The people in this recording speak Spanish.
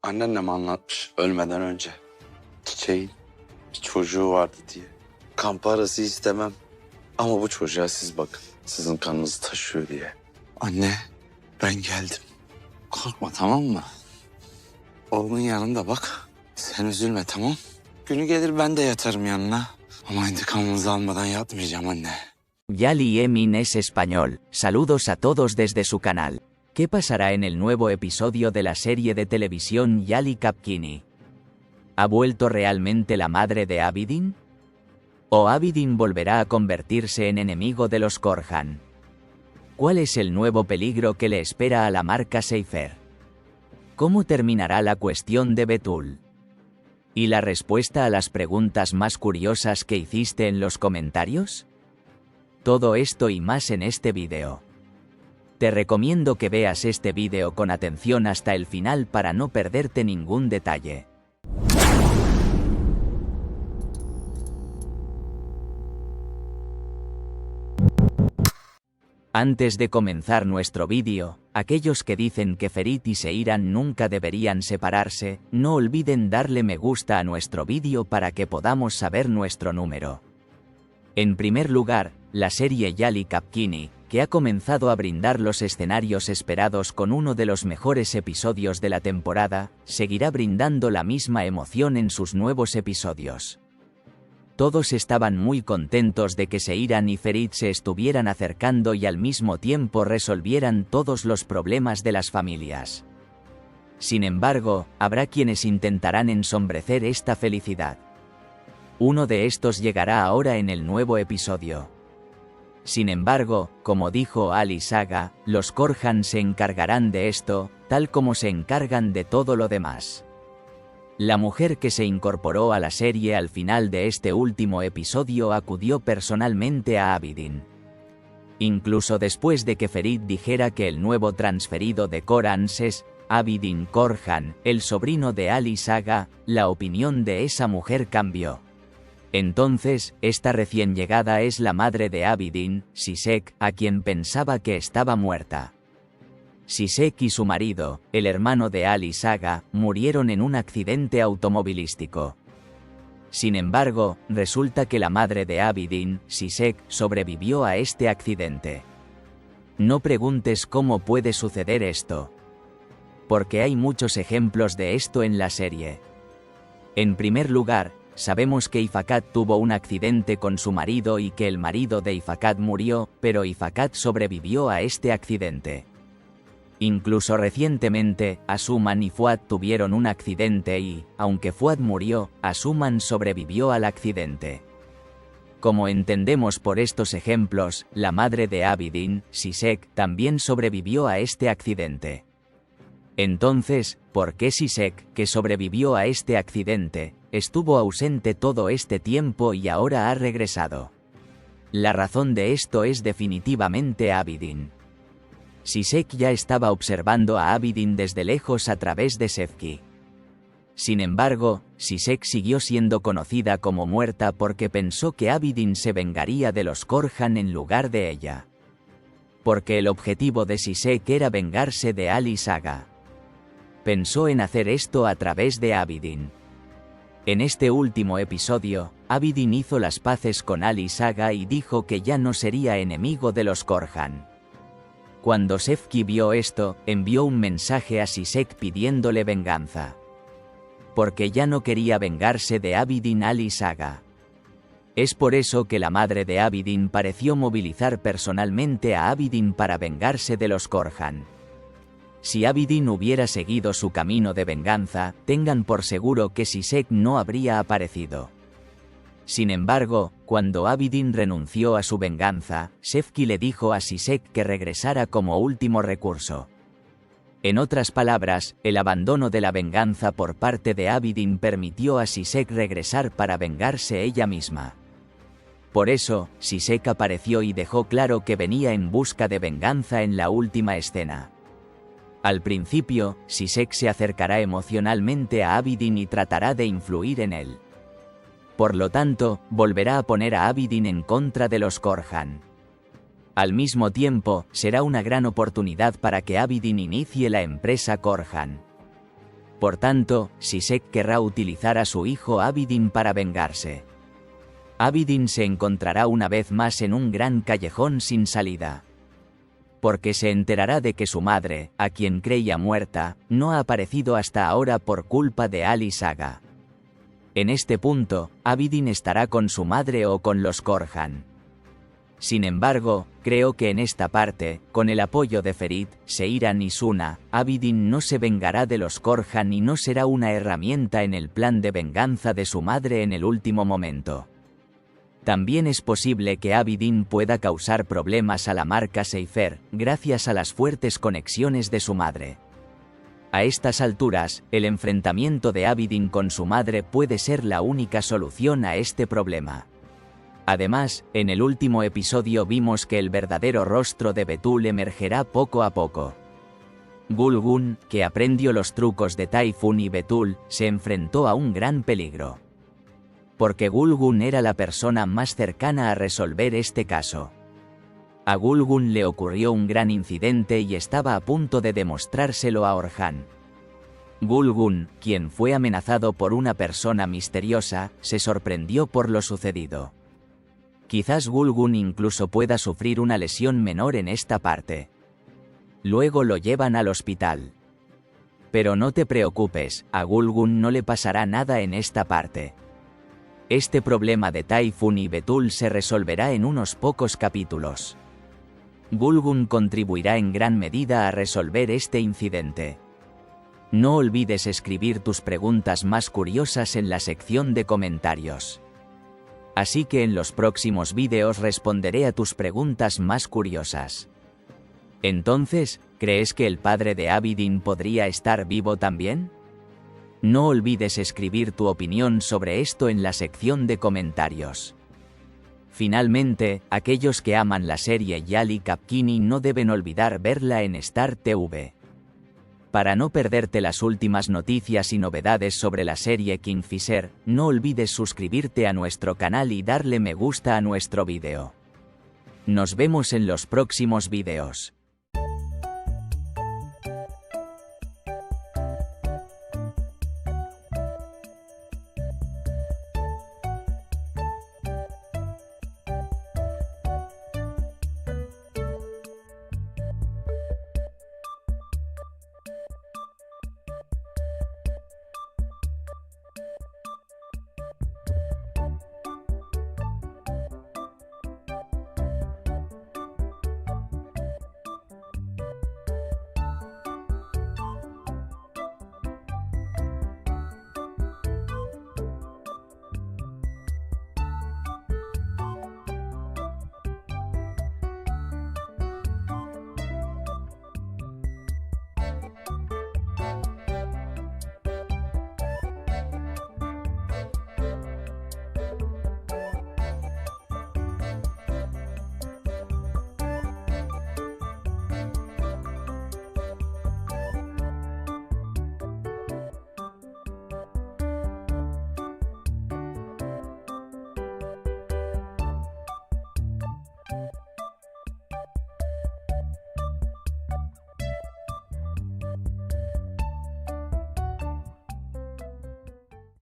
Anneannem anlatmış ölmeden önce. Çiçeğin bir çocuğu vardı diye. Kan parası istemem. Ama bu çocuğa siz bakın. Sizin kanınızı taşıyor diye. Anne, ben geldim. Korkma, tamam mı? Oğlun yanında bak. Sen üzülme, tamam? Günü gelir ben de yatarım yanına. Ama intikamımızı almadan yatmayacağım anne. Yali Emin es español. Saludos a todos desde su canal. ¿Qué pasará en el nuevo episodio de la serie de televisión Yali Kapkini? ¿Ha vuelto realmente la madre de Abidin? ¿O Abidin volverá a convertirse en enemigo de los Korhan? ¿Cuál es el nuevo peligro que le espera a la marca Seifer? ¿Cómo terminará la cuestión de Betul? ¿Y la respuesta a las preguntas más curiosas que hiciste en los comentarios? Todo esto y más en este vídeo. Te recomiendo que veas este vídeo con atención hasta el final para no perderte ningún detalle. Antes de comenzar nuestro vídeo, aquellos que dicen que Ferit y Seiran nunca deberían separarse, no olviden darle me gusta a nuestro vídeo para que podamos saber nuestro número. En primer lugar, la serie Yali Kapkini, que ha comenzado a brindar los escenarios esperados con uno de los mejores episodios de la temporada, seguirá brindando la misma emoción en sus nuevos episodios. Todos estaban muy contentos de que Seiran y Ferit se estuvieran acercando y al mismo tiempo resolvieran todos los problemas de las familias. Sin embargo, habrá quienes intentarán ensombrecer esta felicidad. Uno de estos llegará ahora en el nuevo episodio. Sin embargo, como dijo Ali Saga, los Korhan se encargarán de esto, tal como se encargan de todo lo demás. La mujer que se incorporó a la serie al final de este último episodio acudió personalmente a Abidin. Incluso después de que Ferit dijera que el nuevo transferido de Korans es Abidin Korhan, el sobrino de Ali Saga, la opinión de esa mujer cambió. Entonces, esta recién llegada es la madre de Abidin, Sisek, a quien pensaba que estaba muerta. Sisek y su marido, el hermano de Ali Saga, murieron en un accidente automovilístico. Sin embargo, resulta que la madre de Abidin, Sisek, sobrevivió a este accidente. No preguntes cómo puede suceder esto. Porque hay muchos ejemplos de esto en la serie. En primer lugar, sabemos que Ifakat tuvo un accidente con su marido y que el marido de Ifakat murió, pero Ifakat sobrevivió a este accidente. Incluso recientemente, Asuman y Fuad tuvieron un accidente y, aunque Fuad murió, Asuman sobrevivió al accidente. Como entendemos por estos ejemplos, la madre de Abidin, Sisek, también sobrevivió a este accidente. Entonces, ¿por qué Sisek, que sobrevivió a este accidente, estuvo ausente todo este tiempo y ahora ha regresado? La razón de esto es definitivamente Abidin. Sisek ya estaba observando a Abidin desde lejos a través de Sefki. Sin embargo, Sisek siguió siendo conocida como muerta porque pensó que Abidin se vengaría de los Korhan en lugar de ella. Porque el objetivo de Sisek era vengarse de Ali Saga. Pensó en hacer esto a través de Abidin. En este último episodio, Abidin hizo las paces con Ali Saga y dijo que ya no sería enemigo de los Korhan. Cuando Sefki vio esto, envió un mensaje a Sisek pidiéndole venganza. Porque ya no quería vengarse de Abidin Ali Saga. Es por eso que la madre de Abidin pareció movilizar personalmente a Abidin para vengarse de los Korhan. Si Abidin hubiera seguido su camino de venganza, tengan por seguro que Sisek no habría aparecido. Sin embargo, cuando Abidin renunció a su venganza, Sefki le dijo a Sisek que regresara como último recurso. En otras palabras, el abandono de la venganza por parte de Abidin permitió a Sisek regresar para vengarse ella misma. Por eso, Sisek apareció y dejó claro que venía en busca de venganza en la última escena. Al principio, Sisek se acercará emocionalmente a Abidin y tratará de influir en él. Por lo tanto, volverá a poner a Abidin en contra de los Korhan. Al mismo tiempo, será una gran oportunidad para que Abidin inicie la empresa Korhan. Por tanto, Sisek querrá utilizar a su hijo Abidin para vengarse. Abidin se encontrará una vez más en un gran callejón sin salida. Porque se enterará de que su madre, a quien creía muerta, no ha aparecido hasta ahora por culpa de Ali Saga. En este punto, Abidin estará con su madre o con los Korhan. Sin embargo, creo que en esta parte, con el apoyo de Ferit, Seiran y Suna, Abidin no se vengará de los Korhan y no será una herramienta en el plan de venganza de su madre en el último momento. También es posible que Abidin pueda causar problemas a la marca Seifer, gracias a las fuertes conexiones de su madre. A estas alturas, el enfrentamiento de Abidin con su madre puede ser la única solución a este problema. Además, en el último episodio vimos que el verdadero rostro de Betul emergerá poco a poco. Gulgun, que aprendió los trucos de Typhoon y Betul, se enfrentó a un gran peligro. Porque Gulgun era la persona más cercana a resolver este caso. A Gulgun le ocurrió un gran incidente y estaba a punto de demostrárselo a Orhan. Gulgun, quien fue amenazado por una persona misteriosa, se sorprendió por lo sucedido. Quizás Gulgun incluso pueda sufrir una lesión menor en esta parte. Luego lo llevan al hospital. Pero no te preocupes, a Gulgun no le pasará nada en esta parte. Este problema de Typhoon y Betul se resolverá en unos pocos capítulos. Gulgun contribuirá en gran medida a resolver este incidente. No olvides escribir tus preguntas más curiosas en la sección de comentarios. Así que en los próximos vídeos responderé a tus preguntas más curiosas. Entonces, ¿crees que el padre de Abidin podría estar vivo también? No olvides escribir tu opinión sobre esto en la sección de comentarios. Finalmente, aquellos que aman la serie Yali Kapkini no deben olvidar verla en Star TV. Para no perderte las últimas noticias y novedades sobre la serie Kingfisher, no olvides suscribirte a nuestro canal y darle me gusta a nuestro vídeo. Nos vemos en los próximos vídeos.